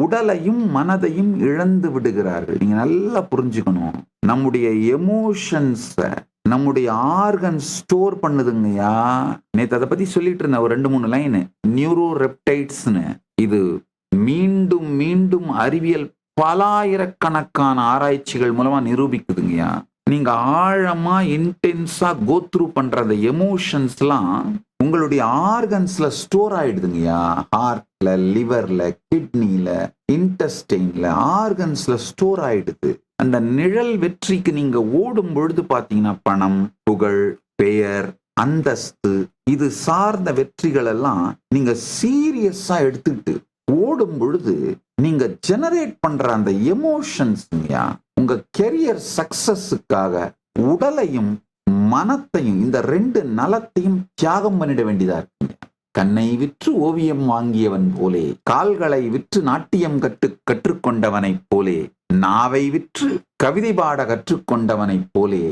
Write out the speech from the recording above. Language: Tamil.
உடலையும் மனதையும் இழந்து விடுகிறார்கள். நீங்க நல்லா புரிஞ்சுக்கணும். நம்முடைய எமோஷன்ஸ நம்முடைய ஆர்கன் ஸ்டோர் பண்ணுதுங்கய்யா. நேத்து அதை பத்தி சொல்லிட்டு இருந்தேன் ஒரு 2-3 லைன். நியூரோ ரெப்டைட்ஸ்னு. இது மீண்டும் மீண்டும் அறிவியல் பலாயிரக்கணக்கான ஆராய்ச்சிகள் மூலமா நிரூபிக்குதுங்கய்யா. நீங்க ஆழமா இன்டென்ஸா கோத்ரூ பண்ற அந்த எமோஷன்ஸ்லாம் உங்களுடைய ஆர்கன்ஸ்ல ஸ்டோர் ஆயிடுதுங்கய்யா. ஹார்ட்ல, லிவர்ல, கிட்னில, இன்டெஸ்டைன்ல, ஆர்கன்ஸ்ல ஸ்டோர் ஆயிடுது. அந்த நிழல் வெற்றிக்கு நீங்க ஓடும் பொழுது பாத்தீங்கன்னா பணம், புகழ், பெயர், அந்தஸ்து இது சார்ந்த வெற்றிகள் எல்லாம் நீங்க சீரியஸா எடுத்துக்கிட்டு ஓடும் பொழுது நீங்க ஜெனரேட் பண்ற அந்த எமோஷன்ஸ்ங்கயா உங்க கெரியர் சக்சஸுக்காக உடலையும் மனத்தையும் இந்த 2 நலத்தையும் தியாகம் பண்ணிட வேண்டியதா இருக்குங்க. கண்ணை விற்று ஓவியம் வாங்கியவன் போலே, கால்களை விற்று நாட்டியம் கற்றுக்கொண்டவனைப் போலே, நாவை விற்று கவிதை பாட கற்றுக்கொண்டவனைப் போலே